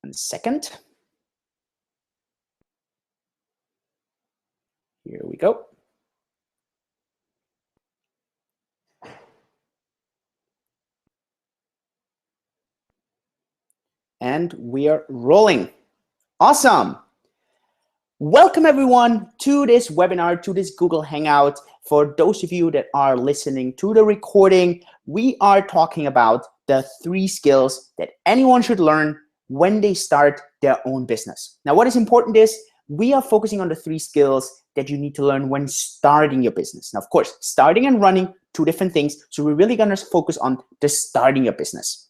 1 second. Here we go. And we are rolling. Awesome. Welcome everyone to this webinar, to this Google Hangout. For those of you that are listening to the recording, we are talking about the 3 skills that anyone should learn when they start their own business. Now, what is important is we are focusing on the 3 skills that you need to learn when starting your business. Now, of course, starting and running, 2 different things. So we're really going to focus on the starting your business.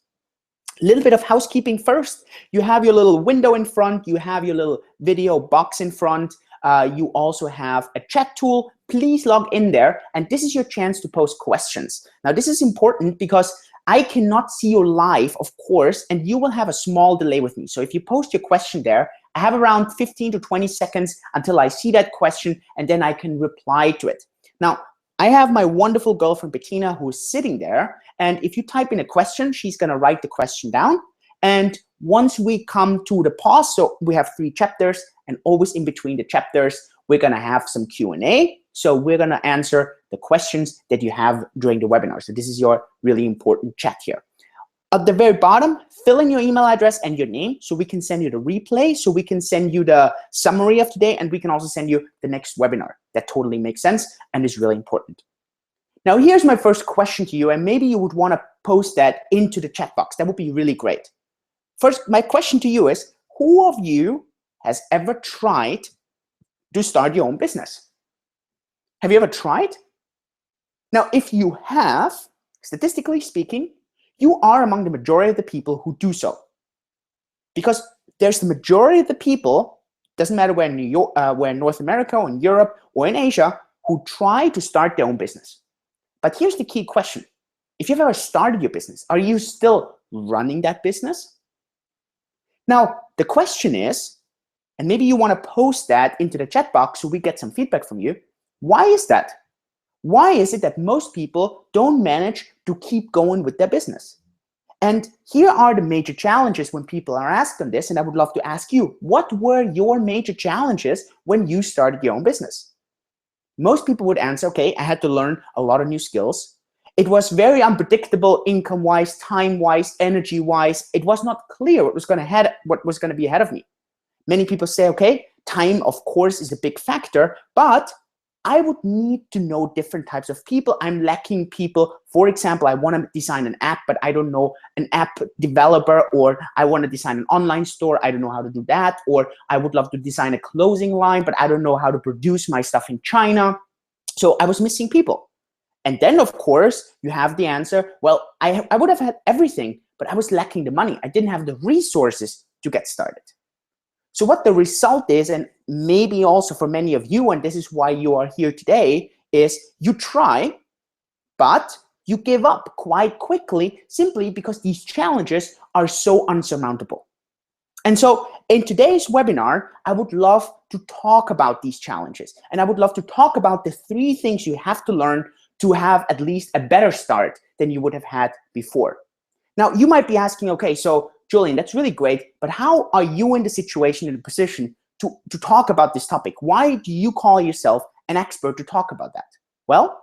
A little bit of housekeeping first. You have your little window in front. You have your little video box in front. You also have a chat tool. Please log in there. And this is your chance to post questions. Now, this is important because I cannot see you live, of course, and you will have a small delay with me. So if you post your question there, I have around 15 to 20 seconds until I see that question, and then I can reply to it. Now, I have my wonderful girlfriend, Bettina, who is sitting there. And if you type in a question, she's going to write the question down. And once we come to the pause, so we have 3 chapters, and always in between the chapters, we're going to have some Q&A. So we're going to answer the questions that you have during the webinar. So this is your really important chat here. At the very bottom, fill in your email address and your name so we can send you the replay, so we can send you the summary of today, and we can also send you the next webinar. That totally makes sense and is really important. Now, here's my first question to you, and maybe you would want to post that into the chat box. That would be really great. First, my question to you is, who of you has ever tried to start your own business? Have you ever tried? Now, if you have, statistically speaking, you are among the majority of the people who do so. Because there's the majority of the people, doesn't matter where in where in North America or in Europe or in Asia, who try to start their own business. But here's the key question. If you've ever started your business, are you still running that business? Now, the question is, and maybe you want to post that into the chat box so we get some feedback from you, why is that? Why is it that most people don't manage to keep going with their business? And here are the major challenges when people are asked on this, and I would love to ask you, what were your major challenges when you started your own business? Most people would answer, okay, I had to learn a lot of new skills. It was very unpredictable income-wise, time-wise, energy-wise. It was not clear what was going to be ahead of me. Many people say, okay, time, of course, is a big factor, but I would need to know different types of people. I'm lacking people. For example, I want to design an app, but I don't know an app developer, or I want to design an online store. I don't know how to do that. Or I would love to design a clothing line, but I don't know how to produce my stuff in China. So I was missing people. And then, of course, you have the answer, well, I would have had everything, but I was lacking the money. I didn't have the resources to get started. So what the result is, and maybe also for many of you, and this is why you are here today, is you try, but you give up quite quickly simply because these challenges are so unsurmountable. And so in today's webinar, I would love to talk about these challenges. And I would love to talk about the 3 things you have to learn to have at least a better start than you would have had before. Now, you might be asking, okay, so Julian, that's really great, but how are you in the situation, in the position to talk about this topic? Why do you call yourself an expert to talk about that? Well,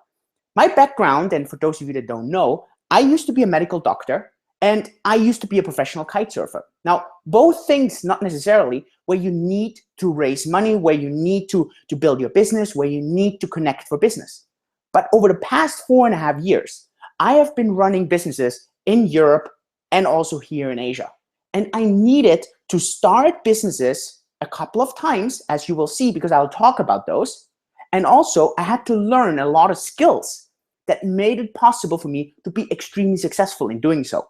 my background, and for those of you that don't know, I used to be a medical doctor, and I used to be a professional kite surfer. Now, both things, not necessarily where you need to raise money, where you need to build your business, where you need to connect for business. But over the past 4.5 years, I have been running businesses in Europe and also here in Asia. And I needed to start businesses a couple of times, as you will see, because I'll talk about those. And also, I had to learn a lot of skills that made it possible for me to be extremely successful in doing so.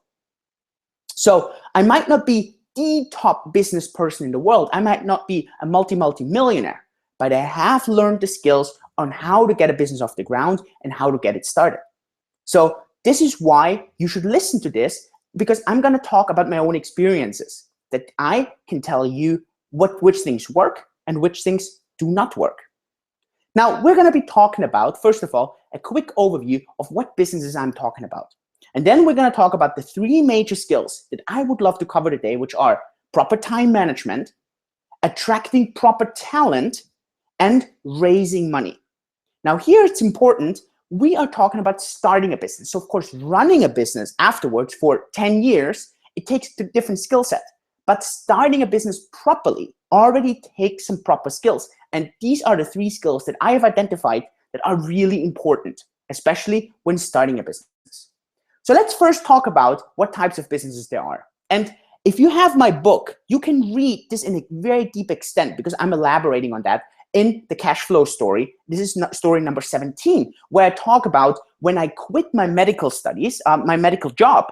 So I might not be the top business person in the world. I might not be a multi-millionaire, but I have learned the skills on how to get a business off the ground and how to get it started. So this is why you should listen to this, because I'm going to talk about my own experiences, that I can tell you which things work and which things do not work. Now, we're going to be talking about, first of all, a quick overview of what businesses I'm talking about. And then we're going to talk about the 3 major skills that I would love to cover today, which are proper time management, attracting proper talent, and raising money. Now here it's important, we are talking about starting a business. So of course, running a business afterwards for 10 years, it takes a different skill set. But starting a business properly already takes some proper skills. And these are the 3 skills that I have identified that are really important, especially when starting a business. So let's first talk about what types of businesses there are. And if you have my book, you can read this in a very deep extent because I'm elaborating on that in the cash flow story. This is story number 17, where I talk about when I quit my medical studies, my medical job,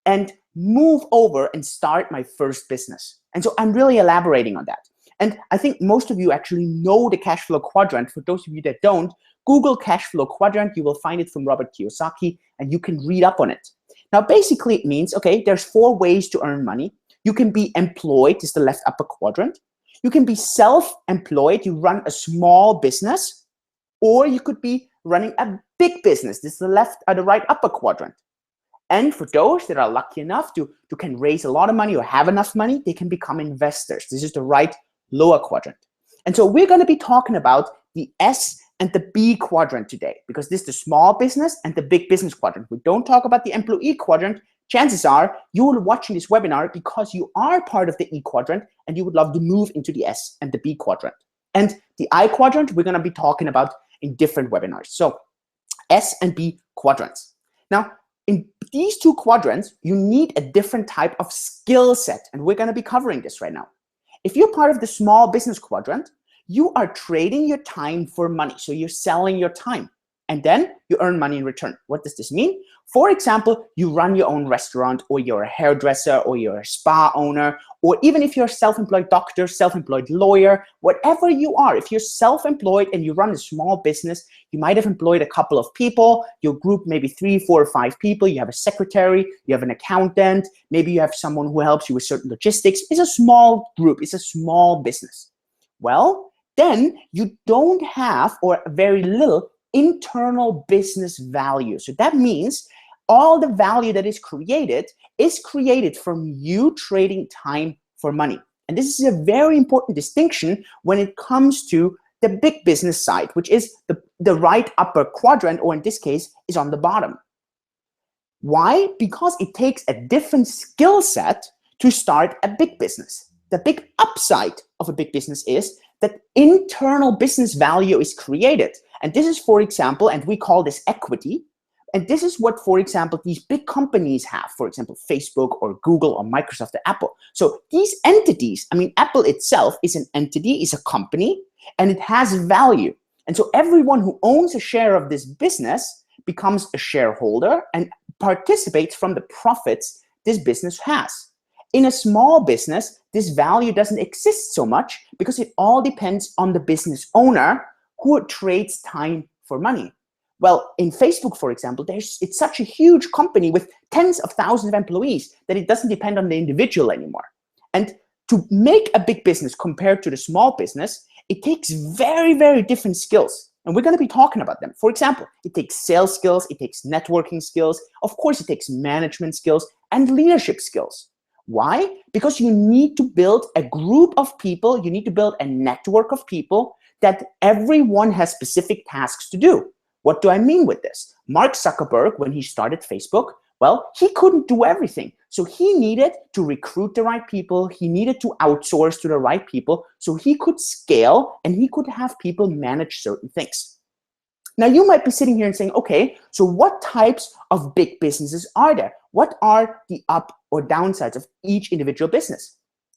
and move over and start my first business. And so I'm really elaborating on that. And I think most of you actually know the cash flow quadrant. For those of you that don't, Google cash flow quadrant, you will find it from Robert Kiyosaki, and you can read up on it. Now, basically it means, okay, there's 4 ways to earn money. You can be employed, this is the left upper quadrant. You can be self-employed, you run a small business, or you could be running a big business. This is the left or the right upper quadrant. And for those that are lucky enough to can raise a lot of money or have enough money, they can become investors. This is the right lower quadrant. And so we're going to be talking about the S and the B quadrant today, because this is the small business and the big business quadrant. We don't talk about the employee quadrant. Chances are you are watching this webinar because you are part of the E quadrant and you would love to move into the S and the B quadrant. And the I quadrant, we're going to be talking about in different webinars. So S and B quadrants. Now, in these 2 quadrants, you need a different type of skill set, and we're going to be covering this right now. If you're part of the small business quadrant, you are trading your time for money. So you're selling your time, and then you earn money in return. What does this mean? For example, you run your own restaurant, or you're a hairdresser, or you're a spa owner, or even if you're a self-employed doctor, self-employed lawyer, whatever you are, if you're self-employed and you run a small business, you might have employed a couple of people, your group maybe 3, 4, or 5 people, you have a secretary, you have an accountant, maybe you have someone who helps you with certain logistics. It's a small group, it's a small business. Well, then you don't have, or very little, internal business value. So that means all the value that is created from you trading time for money. And this is a very important distinction when it comes to the big business side, which is the right upper quadrant, or in this case, is on the bottom. Why? Because it takes a different skill set to start a big business. The big upside of a big business is that internal business value is created. And this is, for example, and we call this equity. And this is what, for example, these big companies have, for example, Facebook or Google or Microsoft or Apple. So these entities, I mean, Apple itself is an entity, is a company, and it has value. And so everyone who owns a share of this business becomes a shareholder and participates from the profits this business has. In a small business, this value doesn't exist so much because it all depends on the business owner who trades time for money. Well, in Facebook, for example, it's such a huge company with tens of thousands of employees that it doesn't depend on the individual anymore. And to make a big business compared to the small business, it takes very, very different skills. And we're going to be talking about them. For example, it takes sales skills, it takes networking skills, of course, it takes management skills and leadership skills. Why? Because you need to build a group of people, you need to build a network of people that everyone has specific tasks to do. What do I mean with this? Mark Zuckerberg, when he started Facebook, well, he couldn't do everything. So he needed to recruit the right people. He needed to outsource to the right people so he could scale and he could have people manage certain things. Now, you might be sitting here and saying, okay, so what types of big businesses are there? What are the up or downsides of each individual business?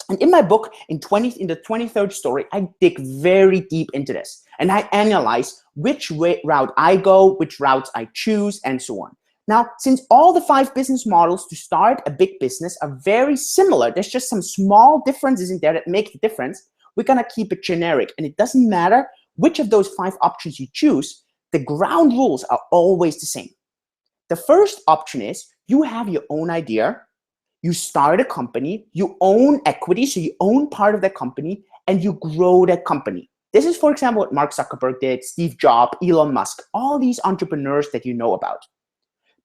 And in my book, in the 23rd story, I dig very deep into this. And I analyze which route I go, which routes I choose, and so on. Now, since all the 5 business models to start a big business are very similar, there's just some small differences in there that make the difference, we're going to keep it generic. And it doesn't matter which of those 5 options you choose, the ground rules are always the same. The first option is you have your own idea, you start a company, you own equity, so you own part of that company, and you grow that company. This is, for example, what Mark Zuckerberg did, Steve Jobs, Elon Musk, all these entrepreneurs that you know about.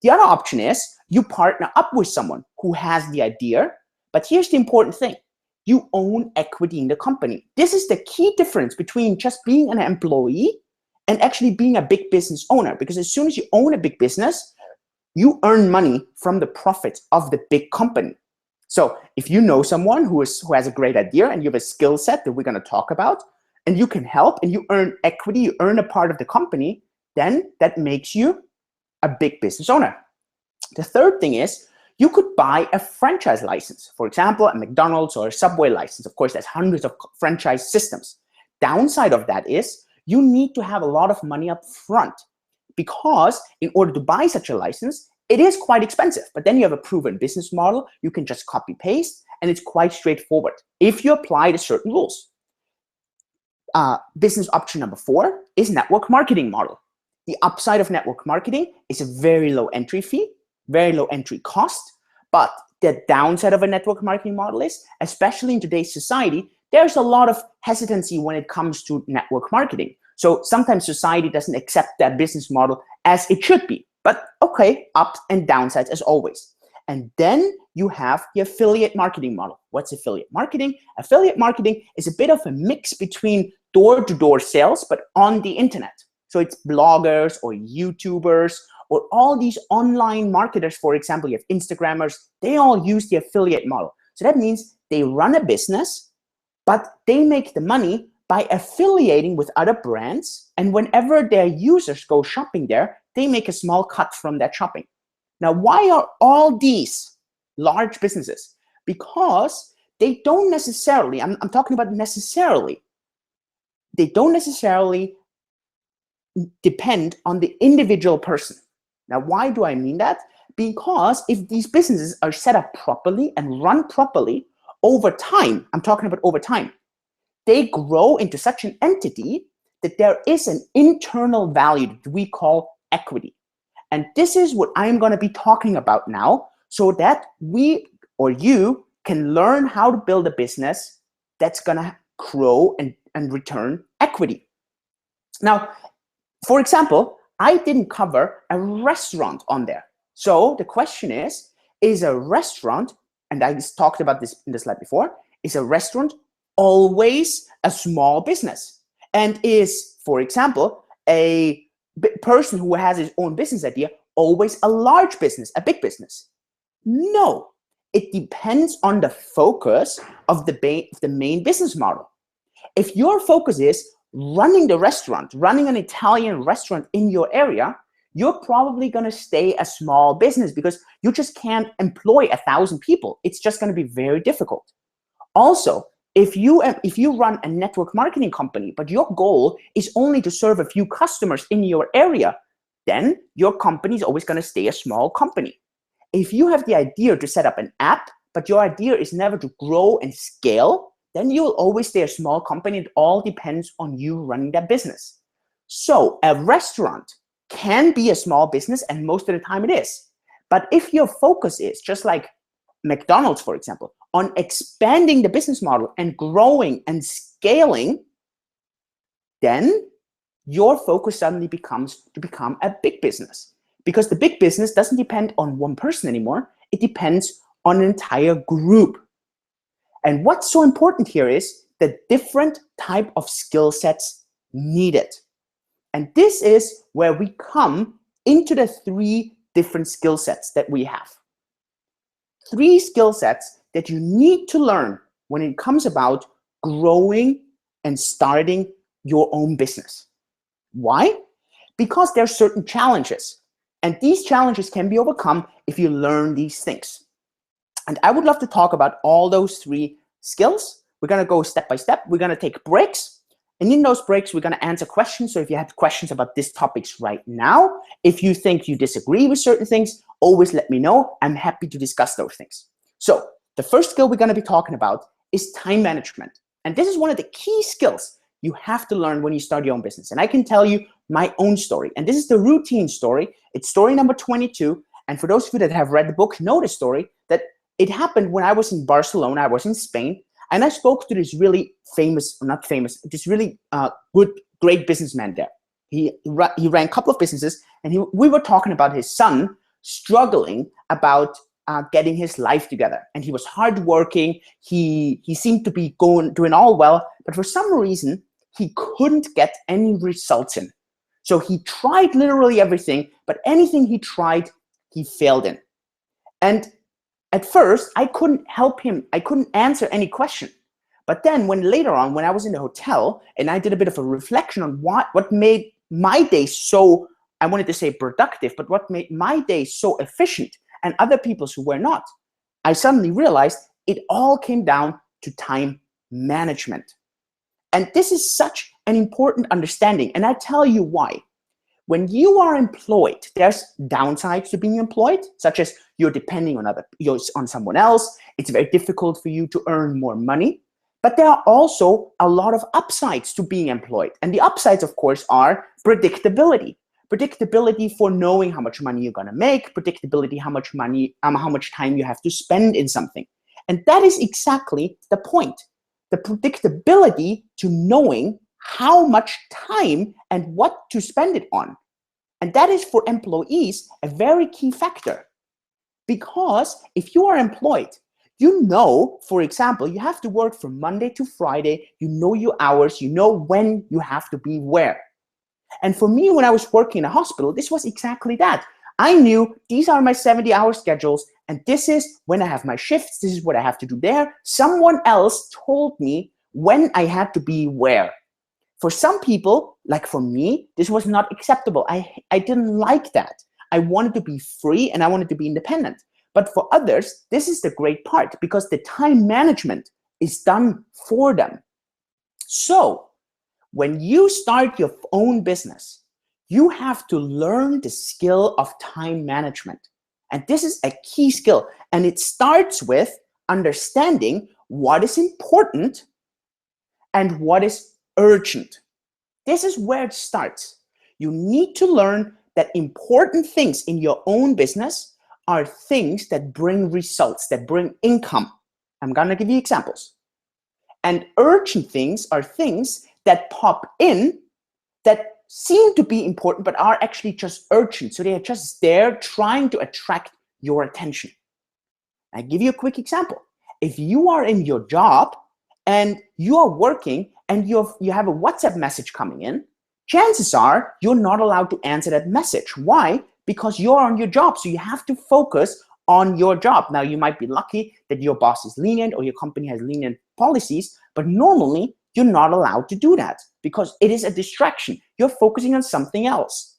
The other option is you partner up with someone who has the idea, but here's the important thing. you own equity in the company. This is the key difference between just being an employee and actually being a big business owner, because as soon as you own a big business, you earn money from the profits of the big company. So if you know someone who has a great idea and you have a skill set that we're going to talk about, and you can help and you earn equity, you earn a part of the company, then that makes you a big business owner. The third thing is you could buy a franchise license. For example, a McDonald's or a Subway license. Of course, there's hundreds of franchise systems. Downside of that is you need to have a lot of money up front, because in order to buy such a license, it is quite expensive. But then you have a proven business model. You can just copy paste, and it's quite straightforward if you apply the certain rules. Business option number 4 is network marketing model. The upside of network marketing is a very low entry fee, very low entry cost. But the downside of a network marketing model is, especially in today's society, there's a lot of hesitancy when it comes to network marketing. So sometimes society doesn't accept that business model as it should be. But okay, ups and downsides as always. And then you have the affiliate marketing model. What's affiliate marketing? Affiliate marketing is a bit of a mix between door-to-door sales, but on the internet. So it's bloggers or YouTubers or all these online marketers. For example, you have Instagrammers. They all use the affiliate model. So that means they run a business, but they make the money by affiliating with other brands. And whenever their users go shopping there, they make a small cut from that shopping. Now, why are all these large businesses? Because they don't necessarily, I'm talking about necessarily, they don't necessarily depend on the individual person. Now, why do I mean that? Because if these businesses are set up properly and run properly over time, I'm talking about over time, they grow into such an entity that there is an internal value that we call equity. And this is what I'm going to be talking about now, so that we or you can learn how to build a business that's going to grow and return equity. Now, for example, I didn't cover a restaurant on there. So the question is a restaurant, and I just talked about this in the slide before, is a restaurant always a small business? And is, for example, a person who has his own business idea always a large business, a big business? No, it depends on the focus of the main business model. If your focus is running the restaurant, running an Italian restaurant in your area, you're probably going to stay a small business because you just can't employ 1,000 people. It's just going to be very difficult. Also, if you run a network marketing company, but your goal is only to serve a few customers in your area, then your company is always going to stay a small company. If you have the idea to set up an app, but your idea is never to grow and scale, then you will always stay a small company. It all depends on you running that business. So a restaurant can be a small business, and most of the time it is. But if your focus is, just like McDonald's, for example, on expanding the business model and growing and scaling, then your focus suddenly becomes to become a big business. Because the big business doesn't depend on one person anymore. It depends on an entire group. And what's so important here is the different type of skill sets needed. And this is where we come into the 3 different skill sets that we have. 3 skill sets that you need to learn when it comes about growing and starting your own business. Why? Because there are certain challenges. And these challenges can be overcome if you learn these things. And I would love to talk about all those 3 skills. We're going to go step by step. We're going to take breaks. And in those breaks, we're going to answer questions. So if you have questions about these topics right now, if you think you disagree with certain things, always let me know. I'm happy to discuss those things. So the first skill we're going to be talking about is time management. And this is one of the key skills you have to learn when you start your own business. And I can tell you my own story. And this is the routine story. It's story number 22. And for those of you that have read the book, know the story that it happened when I was in Barcelona. I was in Spain. And I spoke to this really famous, or not famous, this really great businessman there. He ran a couple of businesses, and we were talking about his son struggling about getting his life together, and he was hardworking. He seemed to be doing all well, but for some reason he couldn't get any results in. So he tried literally everything, but anything he tried, he failed in. And at first, I couldn't help him. I couldn't answer any question. But then later on, when I was in the hotel and I did a bit of a reflection on what made my day so, I wanted to say productive, but what made my day so efficient and other people's who were not, I suddenly realized it all came down to time management. And this is such an important understanding. And I tell you why. When you are employed, there's downsides to being employed, such as you're depending on someone else. It's very difficult for you to earn more money. But there are also a lot of upsides to being employed. And the upsides, of course, are predictability. Predictability for knowing how much money you're going to make, predictability how much time you have to spend in something. And that is exactly the point. The predictability to knowing how much time and what to spend it on. And that is for employees a very key factor. Because if you are employed, you know, for example, you have to work from Monday to Friday, you know your hours, you know when you have to be where. And for me, when I was working in a hospital, this was exactly that. I knew these are my 70-hour schedules, and this is when I have my shifts, this is what I have to do there. Someone else told me when I had to be where. For some people, like for me, this was not acceptable. I didn't like that. I wanted to be free and I wanted to be independent. But for others, this is the great part because the time management is done for them. So when you start your own business, you have to learn the skill of time management. And this is a key skill. And it starts with understanding what is important and what is urgent. This is where it starts. You need to learn that important things in your own business are things that bring results, that bring income. I'm going to give you examples. And urgent things are things that pop in that seem to be important, but are actually just urgent. So they are just there trying to attract your attention. I'll give you a quick example. If you are in your job and you are working and you have a WhatsApp message coming in, chances are you're not allowed to answer that message. Why? Because you're on your job, so you have to focus on your job. Now, you might be lucky that your boss is lenient or your company has lenient policies, but normally you're not allowed to do that because it is a distraction. You're focusing on something else.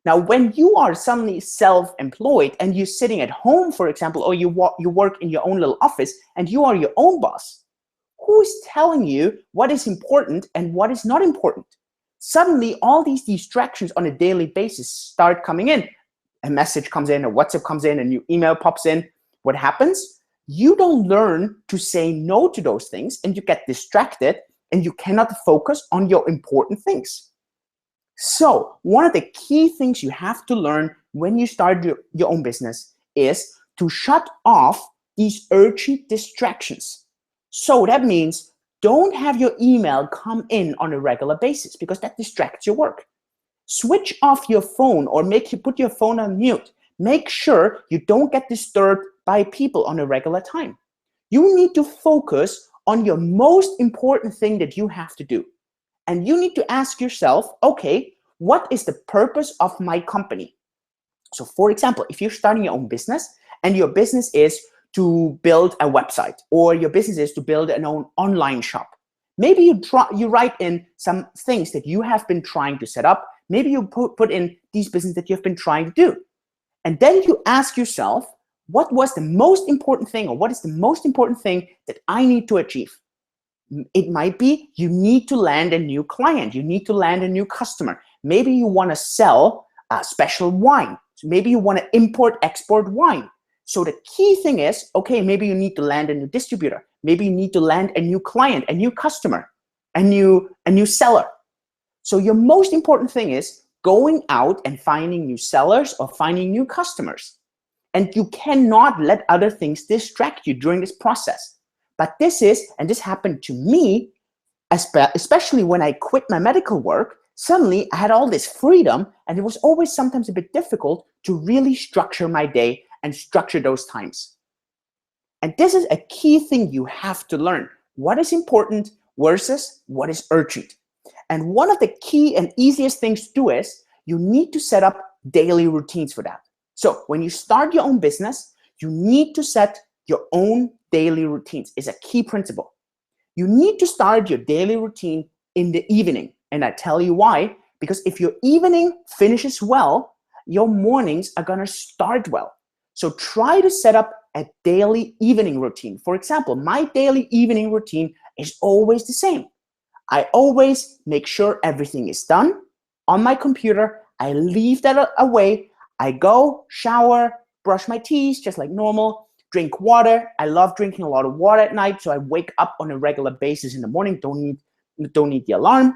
Now, when you are suddenly self-employed and you're sitting at home, for example, or you work in your own little office and you are your own boss, who is telling you what is important and what is not important? Suddenly, all these distractions on a daily basis start coming in. A message comes in, a WhatsApp comes in, a new email pops in. What happens? You don't learn to say no to those things, and you get distracted, and you cannot focus on your important things. So, one of the key things you have to learn when you start your own business is to shut off these urgent distractions. So that means don't have your email come in on a regular basis because that distracts your work. Switch off your phone or put your phone on mute. Make sure you don't get disturbed by people on a regular time. You need to focus on your most important thing that you have to do. And you need to ask yourself, okay, what is the purpose of my company? So for example, if you're starting your own business and your business is to build a website, or your business is to build an own online shop. Maybe you write in some things that you have been trying to set up. Maybe you put in these businesses that you've been trying to do. And then you ask yourself, what was the most important thing, or what is the most important thing that I need to achieve? It might be you need to land a new client. You need to land a new customer. Maybe you want to sell a special wine. So maybe you want to import, export wine. So the key thing is, okay, maybe you need to land a new distributor. Maybe you need to land a new client, a new customer, a new seller. So your most important thing is going out and finding new sellers or finding new customers. And you cannot let other things distract you during this process. But this happened to me, especially when I quit my medical work. Suddenly I had all this freedom, and it was always sometimes a bit difficult to really structure my day and structure those times. And this is a key thing you have to learn. What is important versus what is urgent. And one of the key and easiest things to do is you need to set up daily routines for that. So when you start your own business, you need to set your own daily routines. It's a key principle. You need to start your daily routine in the evening. And I tell you why. Because if your evening finishes well, your mornings are going to start well. So try to set up a daily evening routine. For example, my daily evening routine is always the same. I always make sure everything is done on my computer. I leave that away. I go, shower, brush my teeth just like normal, drink water. I love drinking a lot of water at night, so I wake up on a regular basis in the morning. Don't need the alarm.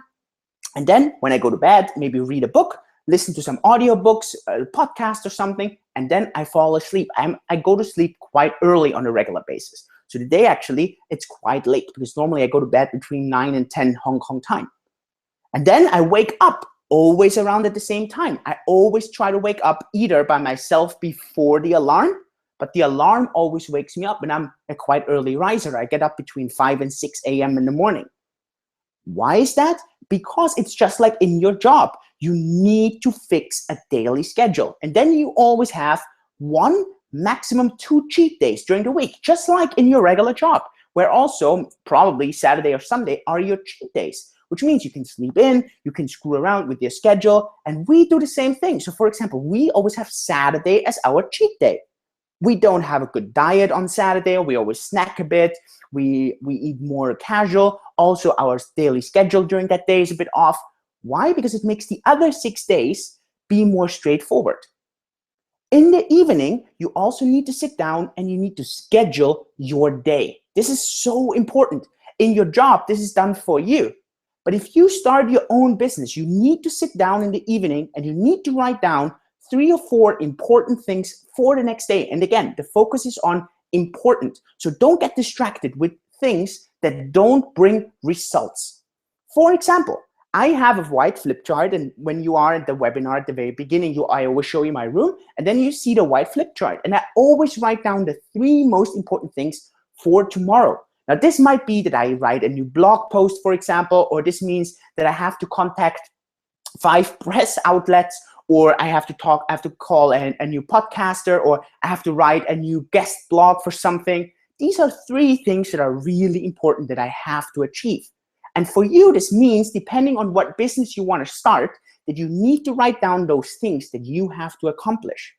And then when I go to bed, maybe read a book, listen to some audiobooks, a podcast or something, and then I fall asleep. I go to sleep quite early on a regular basis. So today, actually, it's quite late because normally I go to bed between 9 and 10 Hong Kong time. And then I wake up always around at the same time. I always try to wake up either by myself before the alarm, but the alarm always wakes me up, and I'm a quite early riser. I get up between 5 and 6 a.m. in the morning. Why is that? Because it's just like in your job. You need to fix a daily schedule. And then you always have 1, maximum 2 cheat days during the week, just like in your regular job, where also probably Saturday or Sunday are your cheat days, which means you can sleep in, you can screw around with your schedule, and we do the same thing. So for example, we always have Saturday as our cheat day. We don't have a good diet on Saturday. We always snack a bit. We eat more casual. Also, our daily schedule during that day is a bit off. Why? Because it makes the other 6 days be more straightforward. In the evening, you also need to sit down and you need to schedule your day. This is so important. In your job, this is done for you. But if you start your own business, you need to sit down in the evening and you need to write down 3 or 4 important things for the next day. And again, the focus is on important. So don't get distracted with things that don't bring results. For example, I have a white flip chart, and when you are at the webinar at the very beginning, I always show you my room, and then you see the white flip chart. And I always write down the 3 most important things for tomorrow. Now, this might be that I write a new blog post, for example, or this means that I have to contact 5 press outlets, or I have to call a new podcaster, or I have to write a new guest blog for something. These are 3 things that are really important that I have to achieve. And for you, this means, depending on what business you want to start, that you need to write down those things that you have to accomplish.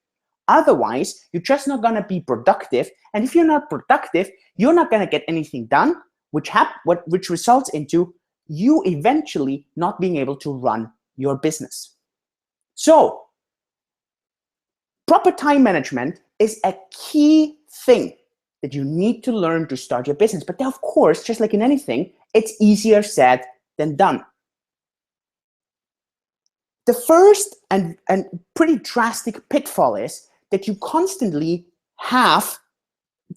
Otherwise, you're just not going to be productive. And if you're not productive, you're not going to get anything done, which results into you eventually not being able to run your business. So, proper time management is a key thing that you need to learn to start your business. But of course, just like in anything, it's easier said than done. The first and pretty drastic pitfall is that you constantly have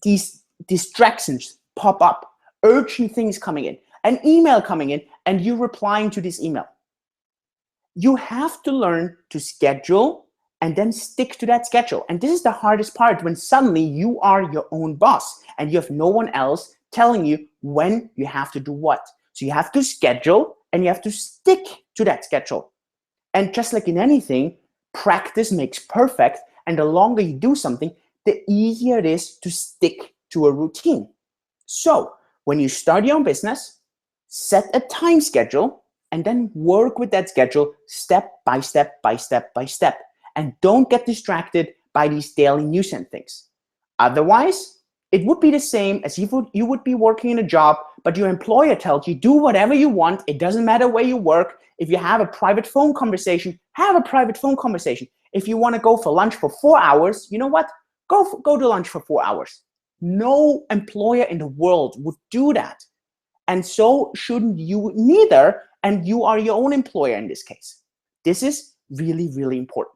these distractions pop up, urgent things coming in, an email coming in, and you replying to this email. You have to learn to schedule and then stick to that schedule. And this is the hardest part, when suddenly you are your own boss and you have no one else telling you when you have to do what. So you have to schedule and you have to stick to that schedule. And just like in anything, practice makes perfect. And the longer you do something, the easier it is to stick to a routine. So when you start your own business, set a time schedule and then work with that schedule step by step by step by step. And don't get distracted by these daily news and things. Otherwise, it would be the same as if you would be working in a job, but your employer tells you, do whatever you want. It doesn't matter where you work. If you have a private phone conversation, have a private phone conversation. If you want to go for lunch for 4 hours, you know what? Go to lunch for 4 hours. No employer in the world would do that. And so shouldn't you neither, and you are your own employer in this case. This is really, really important.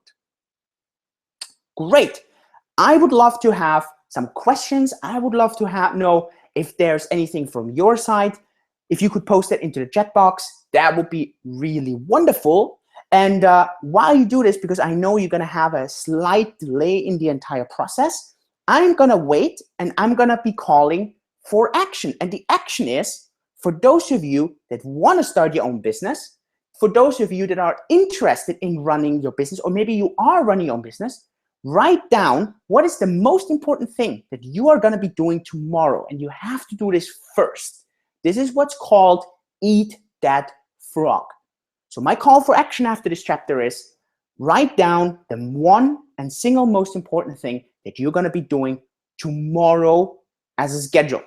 Great. I would love to have some questions. I would love to know if there's anything from your side. If you could post it into the chat box, that would be really wonderful. And while you do this, because I know you're going to have a slight delay in the entire process, I'm going to wait and I'm going to be calling for action. And the action is for those of you that want to start your own business, for those of you that are interested in running your business, or maybe you are running your own business, write down what is the most important thing that you are going to be doing tomorrow. And you have to do this first. This is what's called eat that frog. So my call for action after this chapter is write down the one and single most important thing that you're going to be doing tomorrow as a schedule.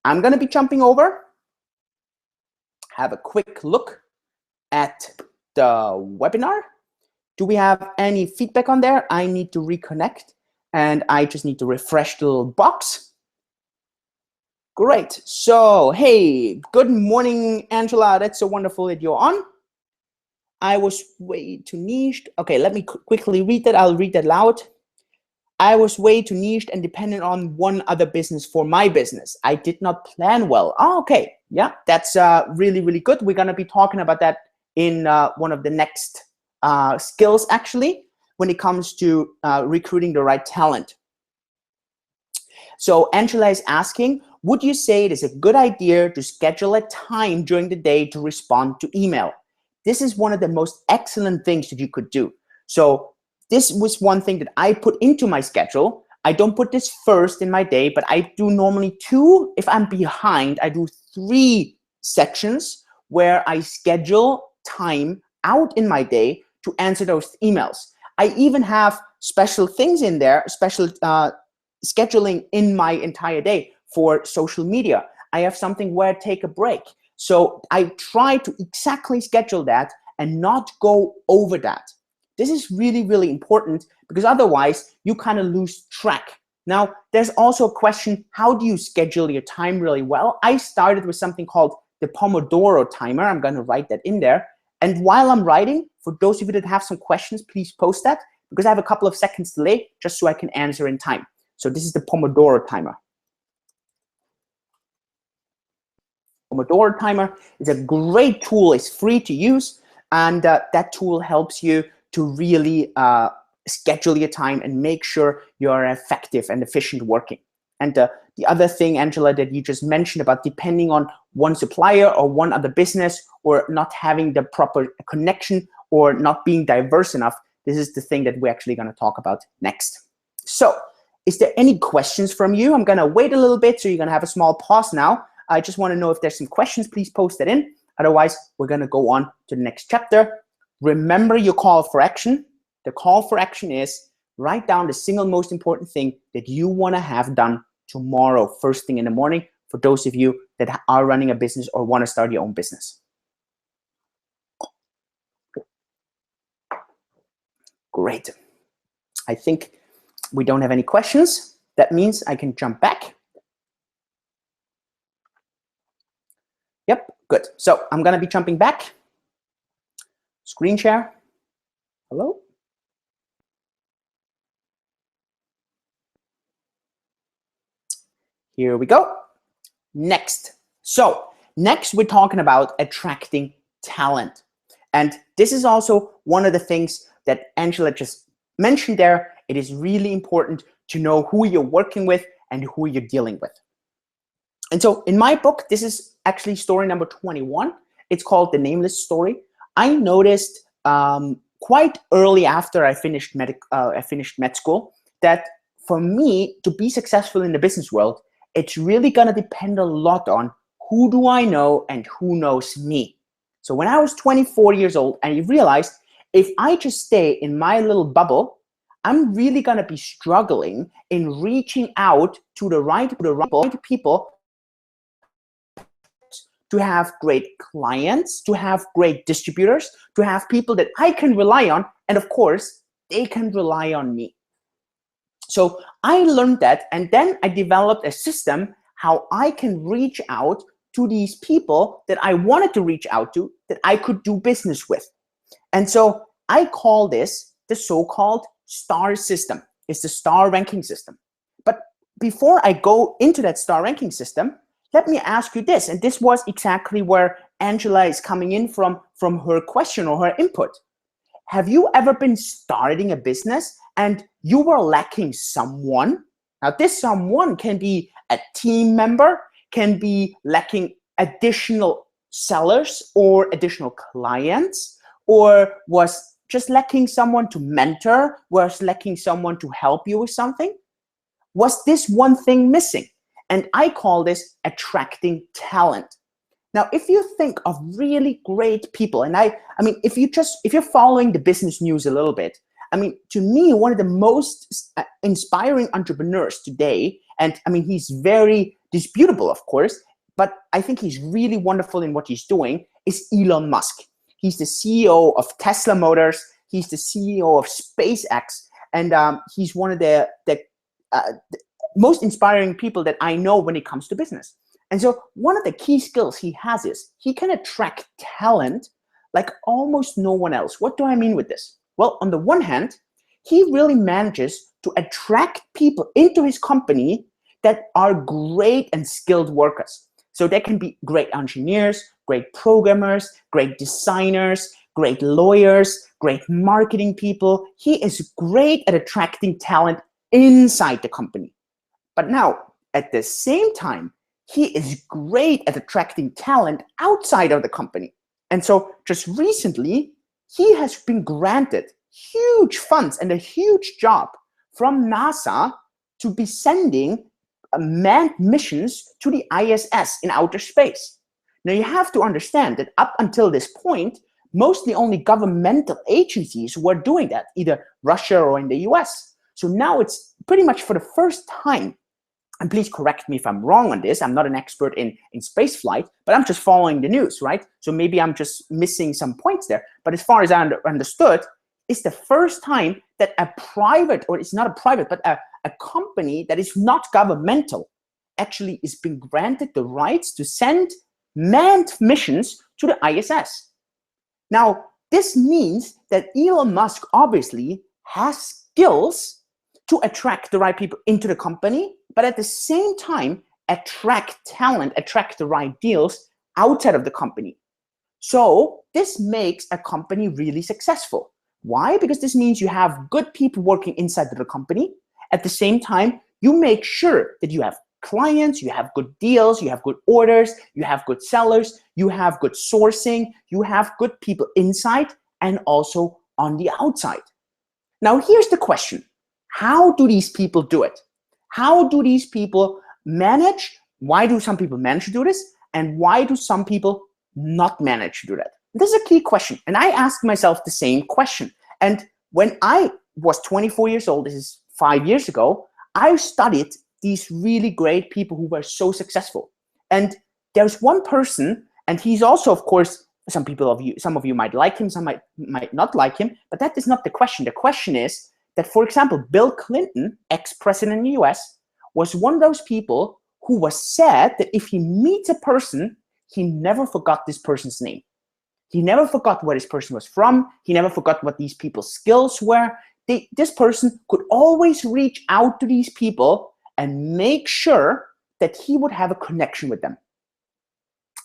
I'm going to be jumping over, have a quick look at the webinar. Do we have any feedback on there? I need to reconnect and I just need to refresh the little box. Great. So, hey, good morning, Angela. That's so wonderful that you're on. I was way too niched. Okay, let me quickly read that. I'll read that loud. I was way too niched and dependent on one other business for my business. I did not plan well. Oh, okay. Yeah, that's really, really good. We're going to be talking about that in one of the next skills, actually, when it comes to recruiting the right talent. So Angela is asking, would you say it is a good idea to schedule a time during the day to respond to email? This is one of the most excellent things that you could do. So this was one thing that I put into my schedule. I don't put this first in my day, but I do normally 2. If I'm behind, I do 3 sections where I schedule time out in my day to answer those emails. I even have special things in there, special scheduling in my entire day for social media. I have something where I take a break. So I try to exactly schedule that and not go over that. This is really, really important because otherwise you kind of lose track. Now, there's also a question, how do you schedule your time really well? I started with something called the Pomodoro timer. I'm going to write that in there. And while I'm writing, for those of you that have some questions, please post that because I have a couple of seconds delay just so I can answer in time. So this is the Pomodoro timer. Pomodoro timer is a great tool. It's free to use, and that tool helps you to really schedule your time and make sure you're effective and efficient working. And the other thing, Angela, that you just mentioned about depending on one supplier or one other business or not having the proper connection or not being diverse enough, this is the thing that we're actually going to talk about next. So is there any questions from you? I'm going to wait a little bit, so you're going to have a small pause now. I just want to know if there's some questions. Please post that in. Otherwise, we're going to go on to the next chapter. Remember your call for action. The call for action is write down the single most important thing that you want to have done tomorrow, first thing in the morning, for those of you that are running a business or want to start your own business. Great. I think we don't have any questions. That means I can jump back. Yep, good. So I'm going to be jumping back. Screen share. Hello? Here we go. Next. So next we're talking about attracting talent. And this is also one of the things that Angela just mentioned there. It is really important to know who you're working with and who you're dealing with. And so in my book, this is actually story number 21. It's called The Nameless Story. I noticed quite early after I finished med school that for me to be successful in the business world, it's really going to depend a lot on who do I know and who knows me. So when I was 24 years old, I realized if I just stay in my little bubble, I'm really going to be struggling in reaching out to the right people to have great clients, to have great distributors, to have people that I can rely on, and of course, they can rely on me. So I learned that, and then I developed a system how I can reach out to these people that I wanted to reach out to, that I could do business with. And so I call this the so-called STAR system. It's the STAR ranking system. But before I go into that STAR ranking system, let me ask you this, and this was exactly where Angela is coming in from her question or her input. Have you ever been starting a business and you were lacking someone? Now, this someone can be a team member, can be lacking additional sellers or additional clients, or was just lacking someone to mentor, was lacking someone to help you with something. Was this one thing missing? And I call this attracting talent. Now, if you think of really great people, and I mean, if you're following the business news a little bit, I mean, to me, one of the most inspiring entrepreneurs today, and I mean, he's very disputable, of course, but I think he's really wonderful in what he's doing, is Elon Musk. He's the CEO of Tesla Motors. He's the CEO of SpaceX, and he's one of the most inspiring people that I know when it comes to business. And so one of the key skills he has is he can attract talent like almost no one else. What do I mean with this? Well, on the one hand, he really manages to attract people into his company that are great and skilled workers. So they can be great engineers, great programmers, great designers, great lawyers, great marketing people. He is great at attracting talent inside the company. But now, at the same time, he is great at attracting talent outside of the company. And so just recently, he has been granted huge funds and a huge job from NASA to be sending manned missions to the ISS in outer space. Now, you have to understand that up until this point, mostly only governmental agencies were doing that, either Russia or in the US. So now it's pretty much for the first time, and please correct me if I'm wrong on this, I'm not an expert in space flight, but I'm just following the news, right? So maybe I'm just missing some points there. But as far as I understood, it's the first time that a private, or it's not a private, but a company that is not governmental actually is being granted the rights to send manned missions to the ISS. Now, this means that Elon Musk obviously has skills to attract the right people into the company, but at the same time, attract talent, attract the right deals outside of the company. So this makes a company really successful. Why? Because this means you have good people working inside of the company. At the same time, you make sure that you have clients, you have good deals, you have good orders, you have good sellers, you have good sourcing, you have good people inside and also on the outside. Now, here's the question. How do these people do it? How do these people manage? Why do some people manage to do this? And why do some people not manage to do that? This is a key question. And I asked myself the same question. And when I was 24 years old, this is 5 years ago, I studied these really great people who were so successful. And there's one person, and he's also, of course, some of you might like him, some might not like him, but that is not the question. The question is that, for example, Bill Clinton, ex-president in the US, was one of those people who was said that if he meets a person, he never forgot this person's name. He never forgot where this person was from. He never forgot what these people's skills were. This person could always reach out to these people and make sure that he would have a connection with them.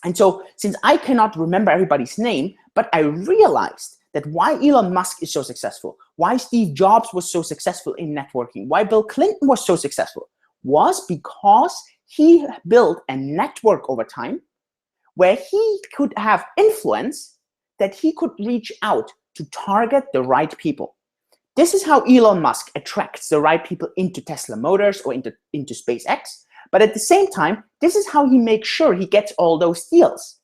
And so, since I cannot remember everybody's name, but I realized that why Elon Musk is so successful, why Steve Jobs was so successful in networking, why Bill Clinton was so successful, was because he built a network over time where he could have influence, that he could reach out to target the right people. This is how Elon Musk attracts the right people into Tesla Motors or into SpaceX. But at the same time, this is how he makes sure he gets all those deals.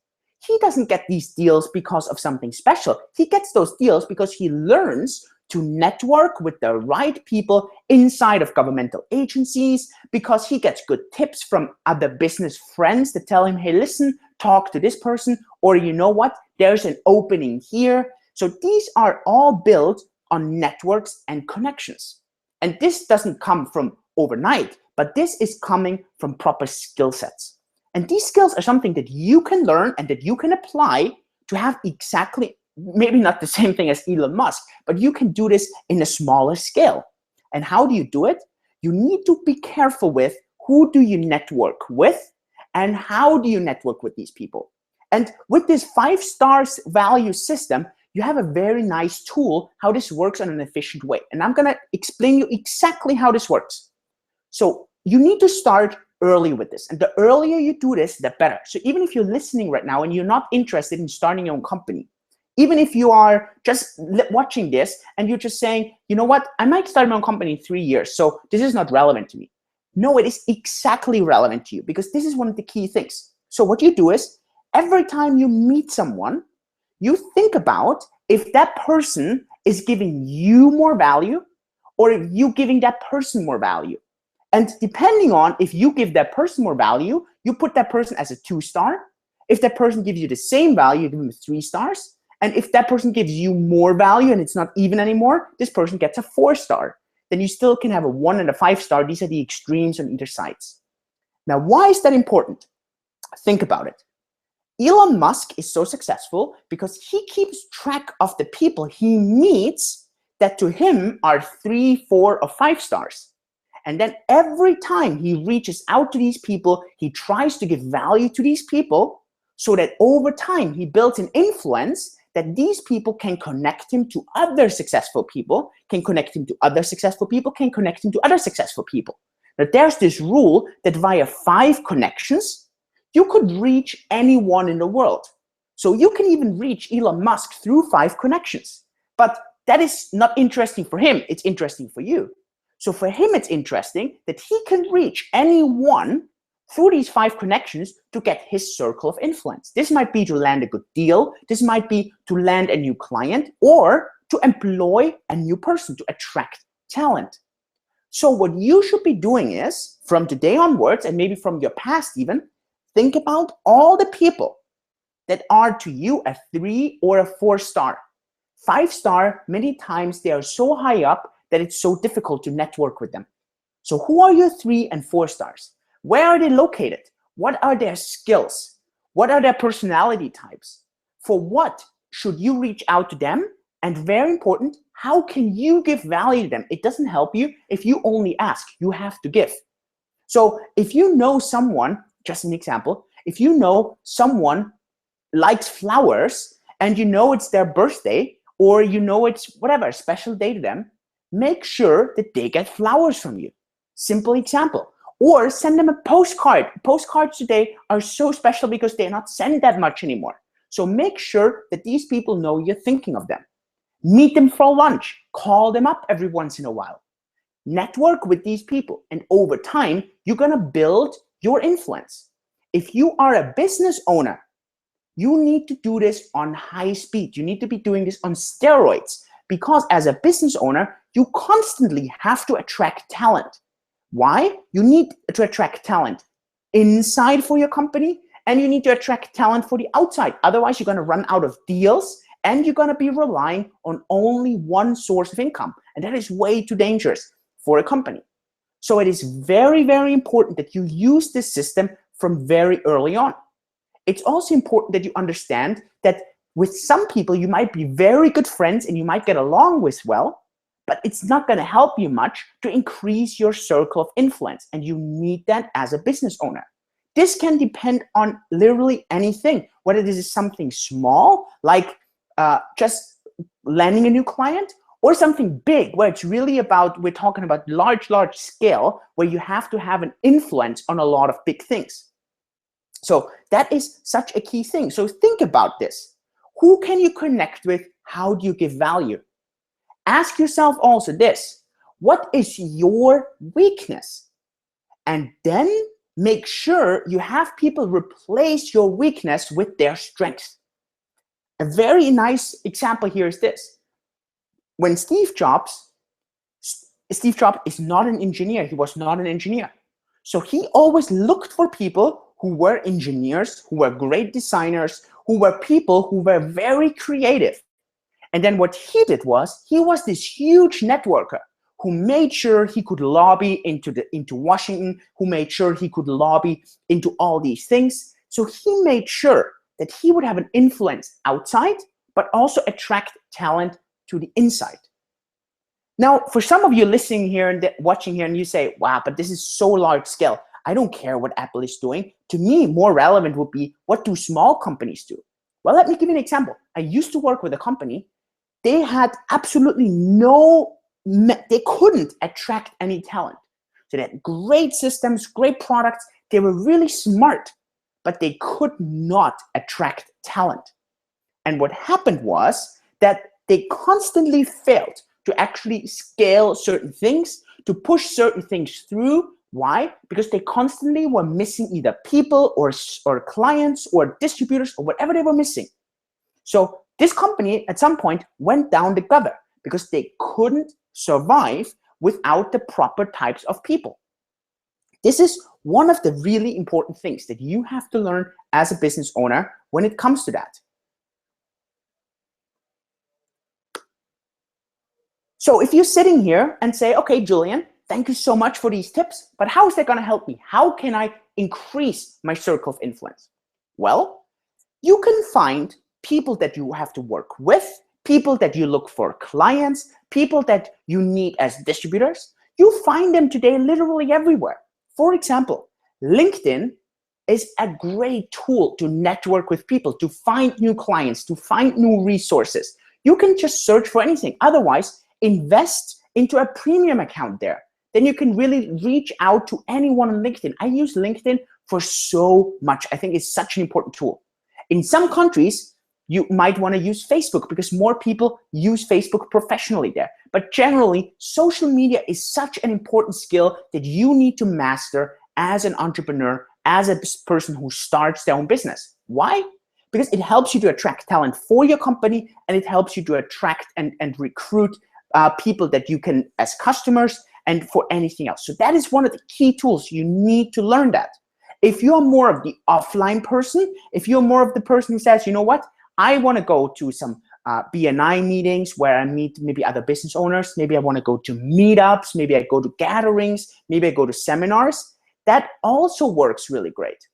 He doesn't get these deals because of something special. He gets those deals because he learns to network with the right people inside of governmental agencies, because he gets good tips from other business friends that tell him, hey, listen, talk to this person, or you know what, there's an opening here. So these are all built on networks and connections. And this doesn't come from overnight, but this is coming from proper skill sets. And these skills are something that you can learn and that you can apply to have exactly, maybe not the same thing as Elon Musk, but you can do this in a smaller scale. And how do you do it? You need to be careful with who do you network with and how do you network with these people. And with this 5 stars value system, you have a very nice tool how this works in an efficient way. And I'm gonna explain you exactly how this works. So you need to start early with this. And the earlier you do this, the better. So even if you're listening right now and you're not interested in starting your own company, even if you are just watching this and you're just saying, you know what, I might start my own company in 3 years, so this is not relevant to me. No, it is exactly relevant to you, because this is one of the key things. So what you do is, every time you meet someone, you think about if that person is giving you more value or if you giving that person more value. And depending on if you give that person more value, you put that person as a 2-star. If that person gives you the same value, you give them 3 stars. And if that person gives you more value and it's not even anymore, this person gets a 4-star. Then you still can have a 1 and a 5-star. These are the extremes on either sides. Now, why is that important? Think about it. Elon Musk is so successful because he keeps track of the people he meets that to him are 3, 4, or 5 stars. And then every time he reaches out to these people, he tries to give value to these people so that over time he builds an influence that these people can connect him to other successful people, can connect him to other successful people, can connect him to other successful people. Now there's this rule that via 5 connections, you could reach anyone in the world. So you can even reach Elon Musk through 5 connections. But that is not interesting for him, it's interesting for you. So for him, it's interesting that he can reach anyone through these 5 connections to get his circle of influence. This might be to land a good deal, this might be to land a new client, or to employ a new person, to attract talent. So what you should be doing is, from today onwards, and maybe from your past even, think about all the people that are to you a 3 or a 4-star. 5-star, many times they are so high up that it's so difficult to network with them. So who are your 3 and 4 stars? Where are they located? What are their skills? What are their personality types? For what should you reach out to them? And very important, how can you give value to them? It doesn't help you if you only ask, you have to give. So if you know someone, just an example, if you know someone likes flowers and you know it's their birthday, or you know it's whatever, a special day to them, make sure that they get flowers from you. Simple example. Or send them a postcard. Postcards today are so special because they're not sent that much anymore. So make sure that these people know you're thinking of them. Meet them for lunch. Call them up every once in a while. Network with these people. And over time, you're going to build your influence. If you are a business owner, you need to do this on high speed. You need to be doing this on steroids. Because as a business owner, you constantly have to attract talent. Why? You need to attract talent inside for your company, and you need to attract talent for the outside. Otherwise, you're going to run out of deals, and you're going to be relying on only one source of income. And that is way too dangerous for a company. So it is very, very important that you use this system from very early on. It's also important that you understand that with some people, you might be very good friends and you might get along with well, but it's not going to help you much to increase your circle of influence. And you need that as a business owner. This can depend on literally anything, whether this is something small, like just landing a new client, or something big, where it's really about, we're talking about large scale, where you have to have an influence on a lot of big things. So that is such a key thing. So think about this. Who can you connect with? How do you give value? Ask yourself also this: what is your weakness? And then make sure you have people replace your weakness with their strength. A very nice example here is this. When Steve Jobs is not an engineer. He was not an engineer. So he always looked for people who were engineers, who were great designers, who were people who were very creative. And then what he did was, he was this huge networker who made sure he could lobby into Washington, who made sure he could lobby into all these things. So he made sure that he would have an influence outside, but also attract talent to the inside. Now, for some of you listening here and watching here, and you say, wow, but this is so large scale. I don't care what Apple is doing. To me, more relevant would be, what do small companies do? Well, let me give you an example. I used to work with a company. They had absolutely they couldn't attract any talent. So they had great systems, great products. They were really smart, but they could not attract talent. And what happened was that they constantly failed to actually scale certain things, to push certain things through. Why? Because they constantly were missing either people or clients or distributors or whatever they were missing. So this company at some point went down the gutter because they couldn't survive without the proper types of people. This is one of the really important things that you have to learn as a business owner when it comes to that. So if you're sitting here and say, okay, Julian, thank you so much for these tips, but how is that going to help me? How can I increase my circle of influence? Well, you can find people that you have to work with, people that you look for clients, people that you need as distributors. You find them today literally everywhere. For example, LinkedIn is a great tool to network with people, to find new clients, to find new resources. You can just search for anything. Otherwise, invest into a premium account there. Then you can really reach out to anyone on LinkedIn. I use LinkedIn for so much. I think it's such an important tool. In some countries, you might want to use Facebook because more people use Facebook professionally there. But generally, social media is such an important skill that you need to master as an entrepreneur, as a person who starts their own business. Why? Because it helps you to attract talent for your company, and it helps you to attract and recruit people that you can as customers and for anything else. So that is one of the key tools. You need to learn that. If you're more of the offline person, if you're more of the person who says, you know what, I want to go to some BNI meetings where I meet maybe other business owners, maybe I want to go to meetups, maybe I go to gatherings, maybe I go to seminars, that also works really great.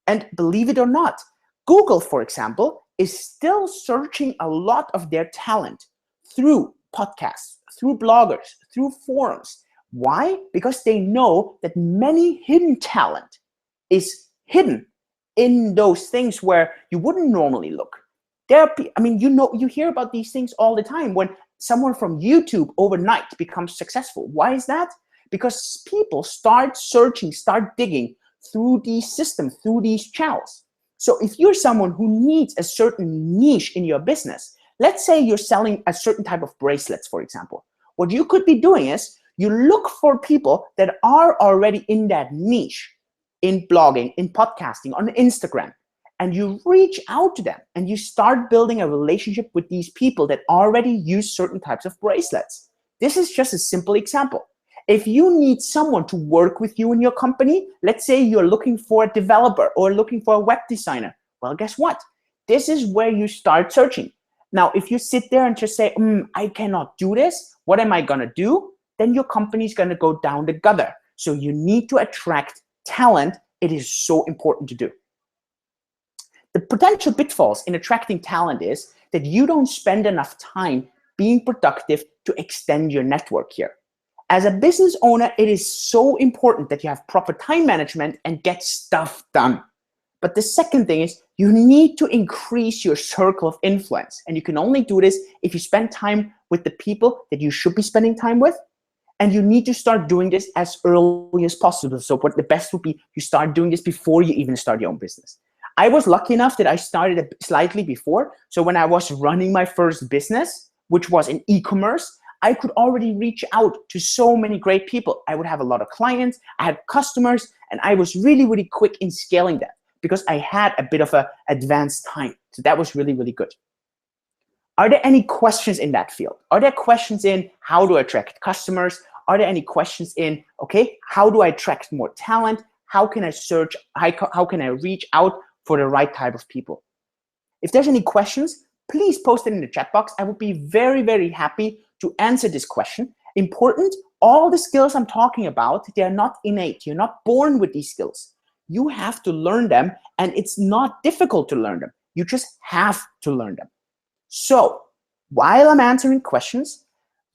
And believe it or not, Google, for example, is still searching a lot of their talent through podcasts, through bloggers, through forums. Why? Because they know that many hidden talent is hidden in those things where you wouldn't normally look. You hear about these things all the time when someone from YouTube overnight becomes successful. Why is that? Because people start searching, start digging through these systems, through these channels. So if you're someone who needs a certain niche in your business, let's say you're selling a certain type of bracelets, for example, what you could be doing is you look for people that are already in that niche, in blogging, in podcasting, on Instagram, and you reach out to them and you start building a relationship with these people that already use certain types of bracelets. This is just a simple example. If you need someone to work with you in your company, let's say you're looking for a developer or looking for a web designer, well, guess what? This is where you start searching. Now, if you sit there and just say, I cannot do this, what am I going to do? Then your company is going to go down the gutter. So you need to attract talent. It is so important to do. The potential pitfalls in attracting talent is that you don't spend enough time being productive to extend your network here. As a business owner, it is so important that you have proper time management and get stuff done. But the second thing is you need to increase your circle of influence. And you can only do this if you spend time with the people that you should be spending time with. And you need to start doing this as early as possible. So what the best would be, you start doing this before you even start your own business. I was lucky enough that I started slightly before. So when I was running my first business, which was in e-commerce, I could already reach out to so many great people. I would have a lot of clients, I had customers, and I was really, really quick in scaling that because I had a bit of an advanced time. So that was really, really good. Are there any questions in that field? Are there questions in how to attract customers? Are there any questions in, okay, how do I attract more talent? How can I search? How can I reach out for the right type of people? If there's any questions, please post it in the chat box. I would be very, very happy to answer this question. Important, all the skills I'm talking about, they are not innate. You're not born with these skills. You have to learn them, and it's not difficult to learn them. You just have to learn them. So while I'm answering questions,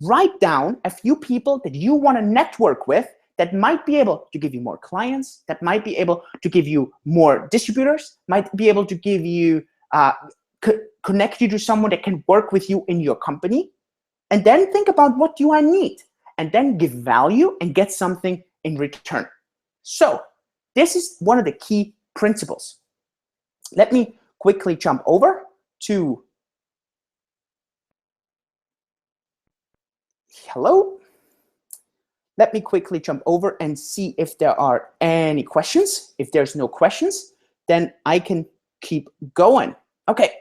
write down a few people that you want to network with that might be able to give you more clients, that might be able to give you more distributors, might be able to give you, connect you to someone that can work with you in your company. And then think about what do I need, and then give value and get something in return. So this is one of the key principles. Let me quickly jump over to, hello. Let me quickly jump over and see if there are any questions. If there's no questions, then I can keep going. Okay,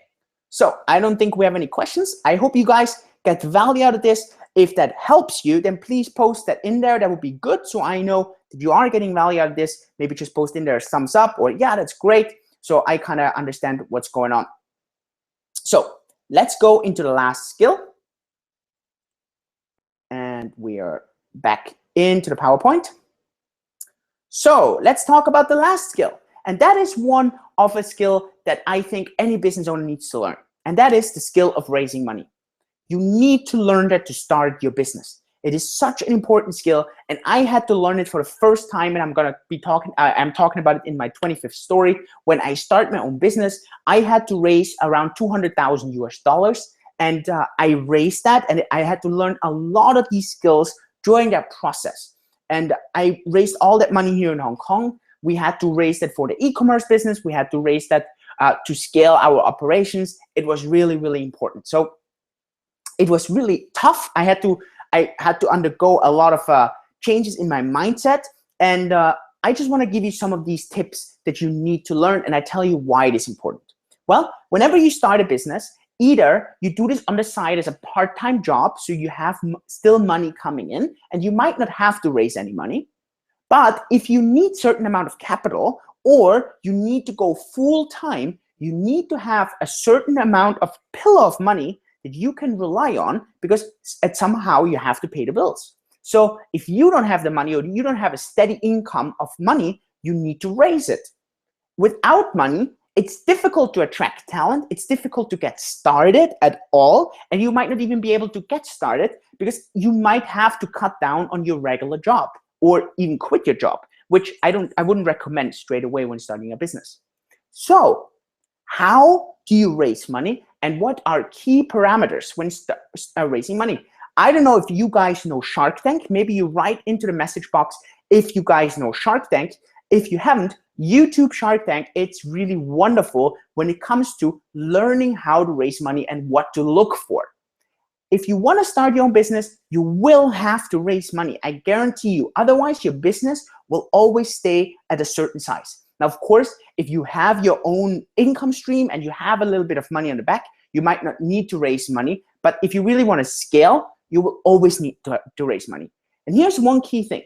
so I don't think we have any questions. I hope you guys get value out of this. If that helps you, then please post that in there. That would be good, so I know that you are getting value out of this. Maybe just post in there a thumbs up, or yeah, that's great, so I kind of understand what's going on. So let's go into the last skill. And we are back into the PowerPoint. So let's talk about the last skill. And that is one of a skill that I think any business owner needs to learn. And that is the skill of raising money. You need to learn that to start your business. It is such an important skill, and I had to learn it for the first time, and I'm talking about it in my 25th story. When I started my own business, I had to raise around $200,000 US, and I raised that, and I had to learn a lot of these skills during that process. And I raised all that money here in Hong Kong. We had to raise that for the e-commerce business. We had to raise that to scale our operations. It was really, really important. So it was really tough. I had to undergo a lot of changes in my mindset. And I just want to give you some of these tips that you need to learn, and I tell you why it is important. Well, whenever you start a business, either you do this on the side as a part-time job, so you have still money coming in, and you might not have to raise any money. But if you need certain amount of capital, or you need to go full-time, you need to have a certain amount of pillar of money that you can rely on, because somehow you have to pay the bills. So if you don't have the money, or you don't have a steady income of money, you need to raise it. Without money, it's difficult to attract talent. It's difficult to get started at all. And you might not even be able to get started because you might have to cut down on your regular job or even quit your job, which I wouldn't recommend straight away when starting a business. So how do you raise money, and what are key parameters when raising money? I don't know if you guys know Shark Tank. Maybe you write into the message box if you guys know Shark Tank. If you haven't, YouTube Shark Tank, it's really wonderful when it comes to learning how to raise money and what to look for. If you want to start your own business, you will have to raise money. I guarantee you. Otherwise, your business will always stay at a certain size. Now, of course, if you have your own income stream and you have a little bit of money on the back, you might not need to raise money. But if you really want to scale, you will always need to raise money. And here's one key thing.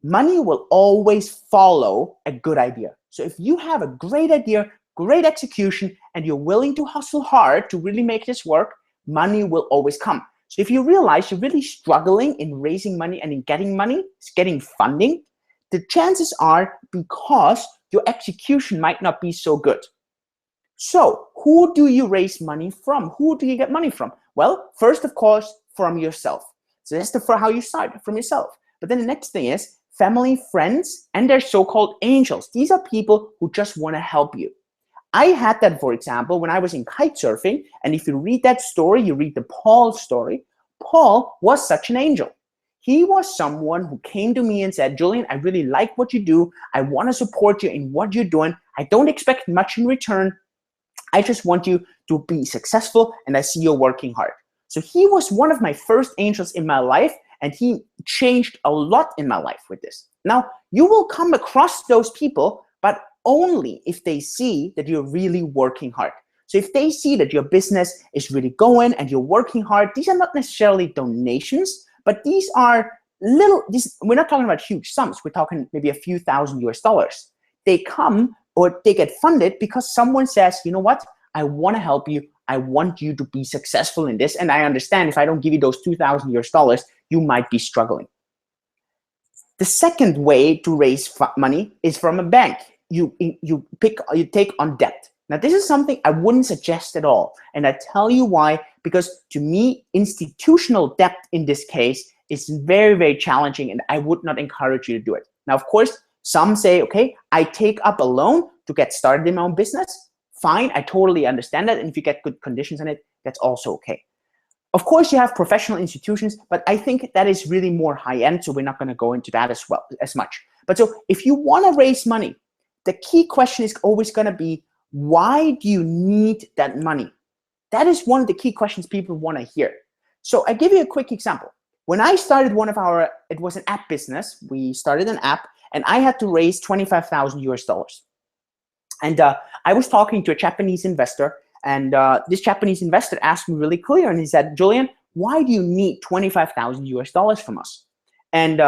Money will always follow a good idea. So if you have a great idea, great execution, and you're willing to hustle hard to really make this work, money will always come. So if you realize you're really struggling in raising money and in getting funding, the chances are because your execution might not be so good. So who do you raise money from? Who do you get money from? Well, first, of course, from yourself. So that's how you start, from yourself. But then the next thing is family, friends, and their so-called angels. These are people who just want to help you. I had that, for example, when I was in kite surfing. And if you read that story, you read the Paul story. Paul was such an angel. He was someone who came to me and said, Julian, I really like what you do. I want to support you in what you're doing. I don't expect much in return. I just want you to be successful, and I see you're working hard. So he was one of my first angels in my life, and he changed a lot in my life with this. Now, you will come across those people, but only if they see that you're really working hard. So if they see that your business is really going and you're working hard, these are not necessarily donations, but these are we're not talking about huge sums. We're talking maybe a few thousand US. They come or they get funded because someone says, you know what? I want to help you. I want you to be successful in this. And I understand if I don't give you those 2,000 US, you might be struggling. The second way to raise money is from a bank. You take on debt. Now, this is something I wouldn't suggest at all. And I tell you why, because to me, institutional debt in this case It's very, very challenging, and I would not encourage you to do it. Now, of course, some say, okay, I take up a loan to get started in my own business. Fine, I totally understand that. And if you get good conditions on it, that's also okay. Of course, you have professional institutions, but I think that is really more high end, so we're not going to go into that as much. But so if you want to raise money, the key question is always going to be, why do you need that money? That is one of the key questions people want to hear. So I give you a quick example. When I started it was an app business. We started an app, and I had to raise 25,000 US dollars. And I was talking to a Japanese investor, and this Japanese investor asked me really clear, and he said, Julian, why do you need 25,000 US dollars from us? And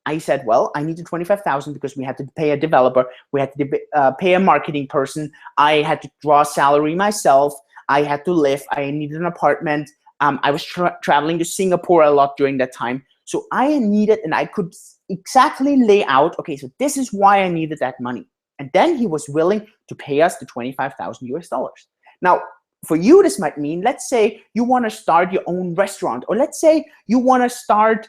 I said, well, I needed 25,000 because we had to pay a developer, we had to pay a marketing person, I had to draw salary myself, I had to live, I needed an apartment. I was traveling to Singapore a lot during that time. So I needed, and I could exactly lay out, okay, so this is why I needed that money. And then he was willing to pay us the 25,000 US dollars. Now, for you, this might mean, let's say you want to start your own restaurant, or let's say you want to start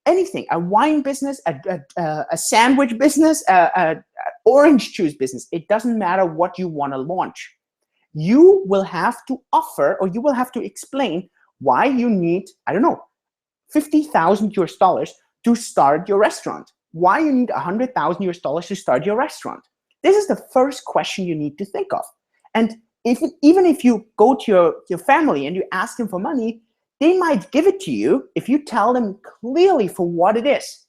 anything, a wine business, a sandwich business, a orange juice business. It doesn't matter what you want to launch. You will have to offer, or you will have to explain why you need, I don't know, 50,000 US dollars to start your restaurant. Why you need 100,000 US dollars to start your restaurant. This is the first question you need to think of. And even if you go to your family and you ask them for money, they might give it to you if you tell them clearly for what it is.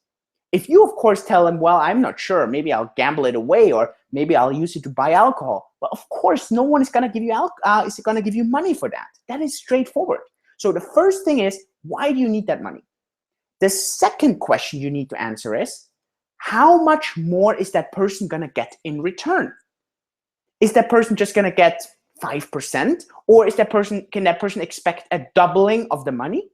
If you, of course, tell them, well, I'm not sure, maybe I'll gamble it away, or maybe I'll use it to buy alcohol. Well, of course, no one is going to give you money for that. That is straightforward. So the first thing is, why do you need that money? The second question you need to answer is, how much more is that person going to get in return? Is that person just going to get 5%, or can that person expect a doubling of the money?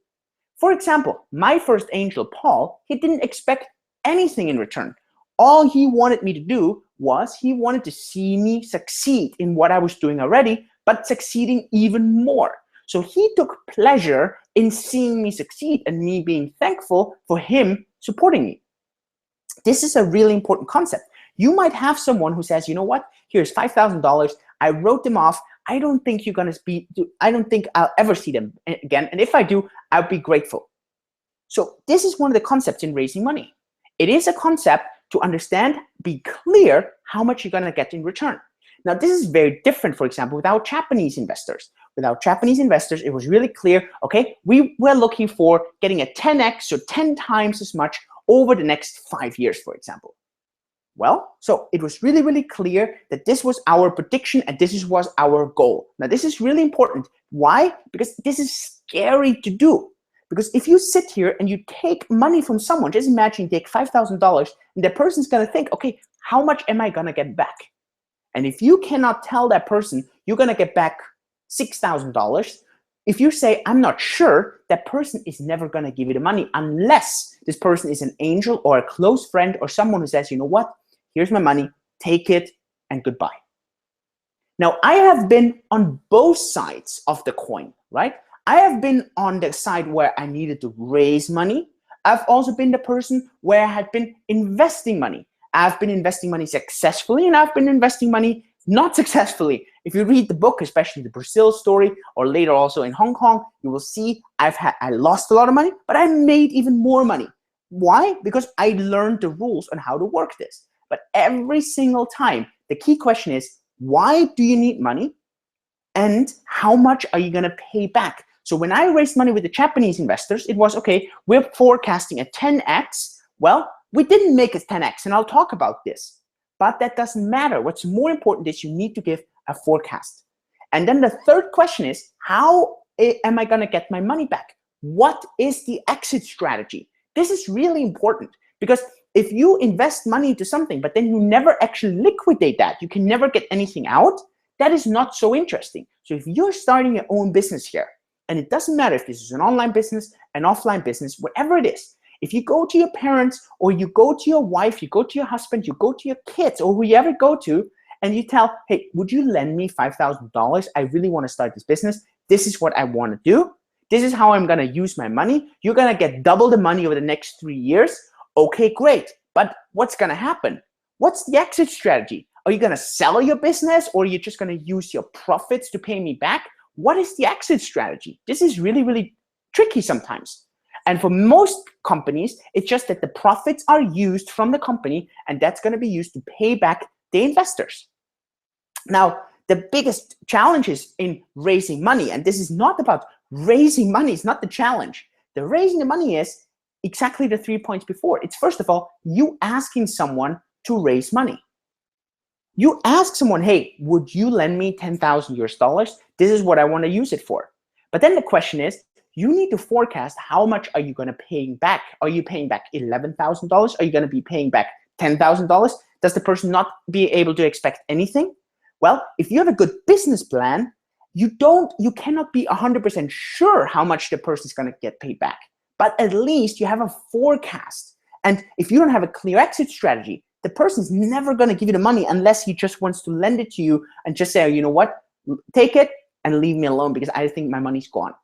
For example, my first angel, Paul, he didn't expect anything in return. All he wanted me to do was he wanted to see me succeed in what I was doing already, but succeeding even more. So he took pleasure in seeing me succeed and me being thankful for him supporting me. This is a really important concept. You might have someone who says, you know what, here's $5,000. I wrote them off. I don't think I'll ever see them again. And if I do, I'll be grateful. So this is one of the concepts in raising money. It is a concept to understand, be clear how much you're going to get in return. Now, this is very different, for example, with our Japanese investors. With our Japanese investors, it was really clear, okay, we were looking for getting a 10x, so 10 times as much over the next 5 years, for example. Well, so it was really, really clear that this was our prediction and this was our goal. Now, this is really important. Why? Because this is scary to do. Because if you sit here and you take money from someone, just imagine you take $5,000 and the person's going to think, okay, how much am I going to get back? And if you cannot tell that person you're going to get back $6,000, if you say, I'm not sure, that person is never going to give you the money unless this person is an angel or a close friend or someone who says, you know what, here's my money, take it, and goodbye. Now, I have been on both sides of the coin, right? I have been on the side where I needed to raise money. I've also been the person where I had been investing money. I've been investing money successfully, and I've been investing money not successfully. If you read the book, especially the Brazil story, or later also in Hong Kong, you will see I lost a lot of money, but I made even more money. Why? Because I learned the rules on how to work this. But every single time, the key question is, why do you need money? And how much are you going to pay back? So when I raised money with the Japanese investors, it was, okay, we're forecasting a 10x. Well, we didn't make a 10x, and I'll talk about this. But that doesn't matter. What's more important is you need to give a forecast. And then the third question is, how am I going to get my money back? What is the exit strategy? This is really important, because if you invest money into something, but then you never actually liquidate that, you can never get anything out, that is not so interesting. So if you're starting your own business here, and it doesn't matter if this is an online business, an offline business, whatever it is, if you go to your parents, or you go to your wife, you go to your husband, you go to your kids, or whoever you go to, and you tell, hey, would you lend me $5,000? I really want to start this business. This is what I want to do. This is how I'm gonna use my money. You're gonna get double the money over the next 3 years. Okay, great. But what's gonna happen? What's the exit strategy? Are you gonna sell your business, or are you just gonna use your profits to pay me back? What is the exit strategy? This is really, really tricky sometimes. And for most companies, it's just that the profits are used from the company, and that's gonna be used to pay back the investors. Now, the biggest challenges in raising money, and this is not about raising money, it's not the challenge. The raising the money is exactly the 3 points before. It's first of all, you asking someone to raise money. You ask someone, hey, would you lend me 10,000 US dollars? This is what I want to use it for. But then the question is, you need to forecast how much are you going to pay back? Are you paying back $11,000? Are you going to be paying back $10,000? Does the person not be able to expect anything? Well, if you have a good business plan, you cannot be 100% sure how much the person is going to get paid back. But at least you have a forecast. And if you don't have a clear exit strategy, the person's never going to give you the money unless he just wants to lend it to you and just say, oh, you know what, take it and leave me alone because I think my money's gone.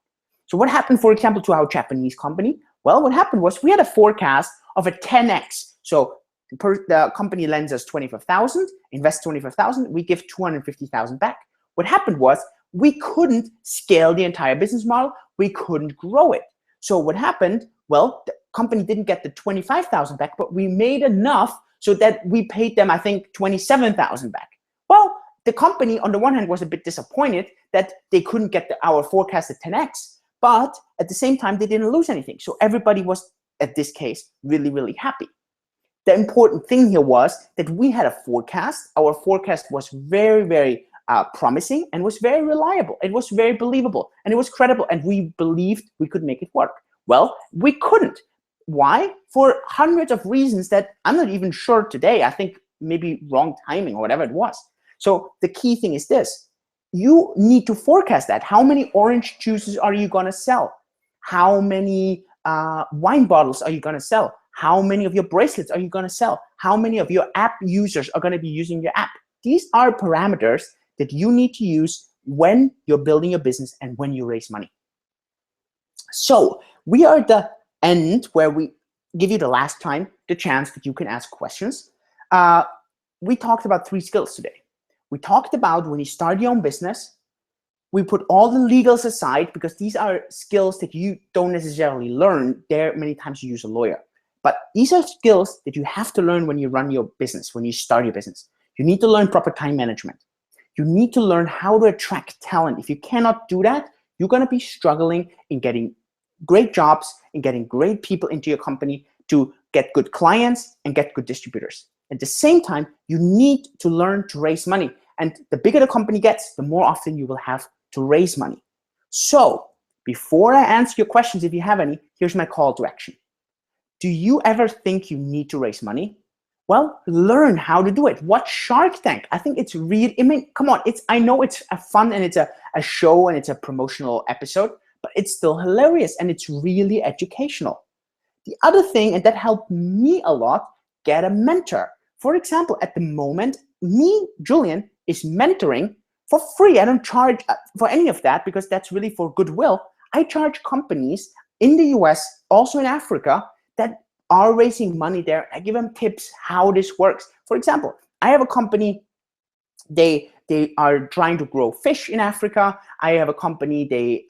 So what happened, for example, to our Japanese company? Well, what happened was we had a forecast of a 10x. So the company lends us 25,000, invests 25,000, we give 250,000 back. What happened was we couldn't scale the entire business model. We couldn't grow it. So what happened? Well, the company didn't get the 25,000 back, but we made enough so that we paid them, I think, 27,000 back. Well, the company on the one hand was a bit disappointed that they couldn't get our forecasted 10x, but at the same time, they didn't lose anything. So everybody was, at this case, really, really happy. The important thing here was that we had a forecast. Our forecast was very, very promising and was very reliable. It was very believable and it was credible, and we believed we could make it work. Well, we couldn't. Why? For hundreds of reasons that I'm not even sure today. I think maybe wrong timing or whatever it was. So the key thing is this. You need to forecast that. How many orange juices are you going to sell? How many wine bottles are you going to sell? How many of your bracelets are you going to sell? How many of your app users are going to be using your app? These are parameters that you need to use when you're building your business and when you raise money. So we are at the end where we give you the last time the chance that you can ask questions. We talked about 3 skills today. We talked about when you start your own business, we put all the legals aside because these are skills that you don't necessarily learn. There many times you use a lawyer. But these are skills that you have to learn when you run your business, when you start your business. You need to learn proper time management. You need to learn how to attract talent. If you cannot do that, you're going to be struggling in getting great jobs and getting great people into your company to get good clients and get good distributors. At the same time, you need to learn to raise money. And the bigger the company gets, the more often you will have to raise money. So before I answer your questions, if you have any, here's my call to action. Do you ever think you need to raise money? Well, learn how to do it. Watch Shark Tank. I think it's really, I mean, come on, I know it's a fun and it's a show and it's a promotional episode, but it's still hilarious and it's really educational. The other thing, and that helped me a lot, get a mentor. For example, at the moment, me, Julian, is mentoring for free. I don't charge for any of that because that's really for goodwill. I charge companies in the US, also in Africa, that are raising money there. I give them tips how this works. For example, I have a company, they are trying to grow fish in Africa. I have a company, they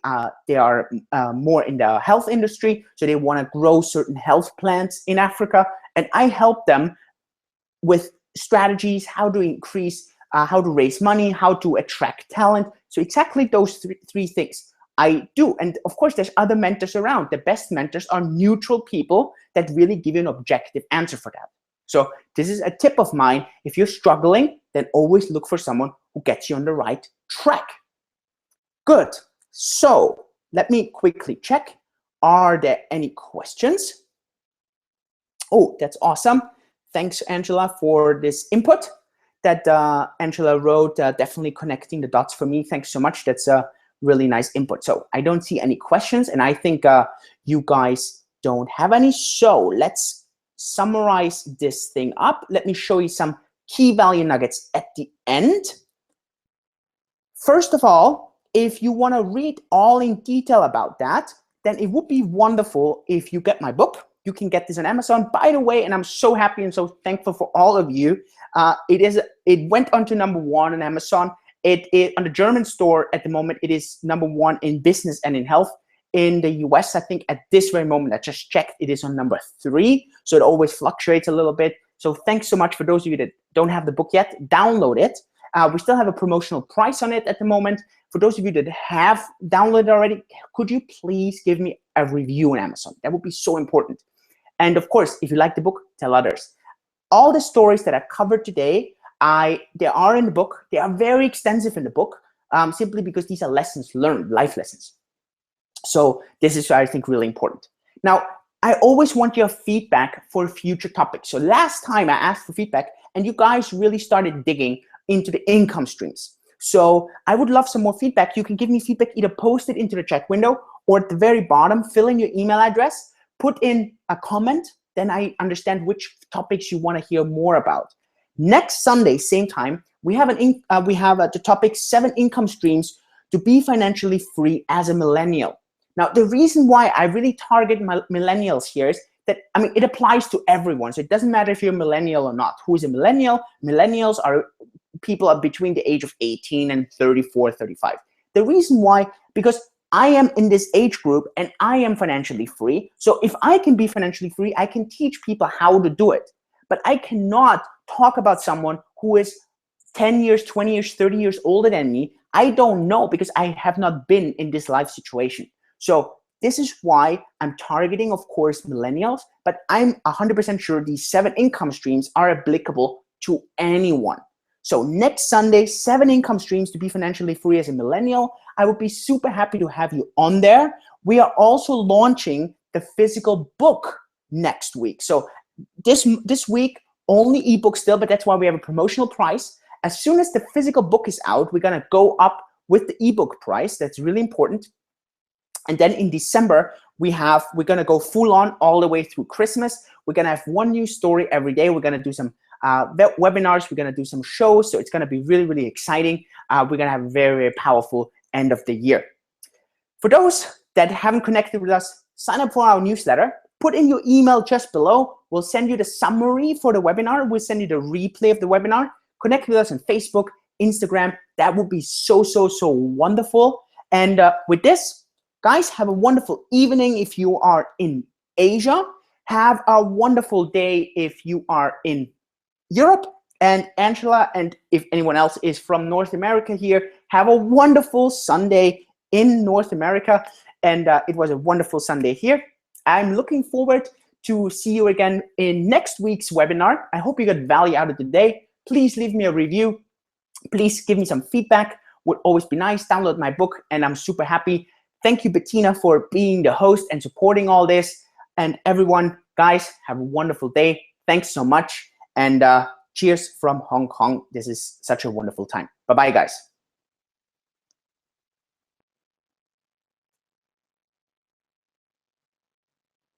are more in the health industry, so they want to grow certain health plants in Africa, and I help them with strategies, how to increase, how to raise money, how to attract talent. So exactly those three things I do. And of course, there's other mentors around. The best mentors are neutral people that really give you an objective answer for that. So this is a tip of mine. If you're struggling, then always look for someone who gets you on the right track. Good. So let me quickly check. Are there any questions? Oh, that's awesome. Thanks, Angela, for this input that Angela wrote, definitely connecting the dots for me. Thanks so much. That's a really nice input. So I don't see any questions, and I think you guys don't have any. So let's summarize this thing up. Let me show you some key value nuggets at the end. First of all, if you want to read all in detail about that, then it would be wonderful if you get my book. You can get this on Amazon, by the way, and I'm so happy and so thankful for all of you. It went on to #1 on Amazon. It on the German store at the moment, it is #1 in business and in health. In the US, I think at this very moment, I just checked, it is on #3. So it always fluctuates a little bit. So thanks so much for those of you that don't have the book yet, download it. We still have a promotional price on it at the moment. For those of you that have downloaded already, could you please give me a review on Amazon? That would be so important. And of course, if you like the book, tell others. All the stories that I covered today, they are in the book. They are very extensive in the book, simply because these are lessons learned, life lessons. So this is, I think, really important. Now, I always want your feedback for future topics. So last time I asked for feedback, and you guys really started digging into the income streams. So I would love some more feedback. You can give me feedback, either post it into the chat window, or at the very bottom, fill in your email address, put in a comment, then I understand which topics you want to hear more about. Next Sunday, same time, we have the topic 7 income streams to be financially free as a millennial. Now, the reason why I really target millennials here is that, I mean, it applies to everyone. So it doesn't matter if you're a millennial or not. Who is a millennial? Millennials are people between the age of 18 and 34, 35. The reason why, because I am in this age group and I am financially free. So if I can be financially free, I can teach people how to do it. But I cannot talk about someone who is 10 years, 20 years, 30 years older than me. I don't know, because I have not been in this life situation. So this is why I'm targeting, of course, millennials, but I'm 100% sure these 7 income streams are applicable to anyone. So next Sunday, 7 income streams to be financially free as a millennial. I would be super happy to have you on there. We are also launching the physical book next week. So this week, only ebook still, but that's why we have a promotional price. As soon as the physical book is out, we're gonna go up with the ebook price. That's really important. And then in December, we're gonna go full on all the way through Christmas. We're gonna have 1 new story every day. We're gonna do some webinars. We're gonna do some shows. So it's gonna be really, really exciting. We're gonna have a very, very powerful end of the year. For those that haven't connected with us, sign up for our newsletter. Put in your email just below. We'll send you the summary for the webinar. We'll send you the replay of the webinar. Connect with us on Facebook, Instagram. That would be so, so, so wonderful. And with this, guys, have a wonderful evening if you are in Asia. Have a wonderful day if you are in Europe. And Angela, and if anyone else is from North America here, have a wonderful Sunday in North America. And it was a wonderful Sunday here. I'm looking forward to see you again in next week's webinar. I hope you got value out of the day. Please leave me a review. Please give me some feedback. Would always be nice. Download my book, and I'm super happy. Thank you, Bettina, for being the host and supporting all this. And everyone, guys, have a wonderful day. Thanks so much. And cheers from Hong Kong. This is such a wonderful time. Bye-bye, guys.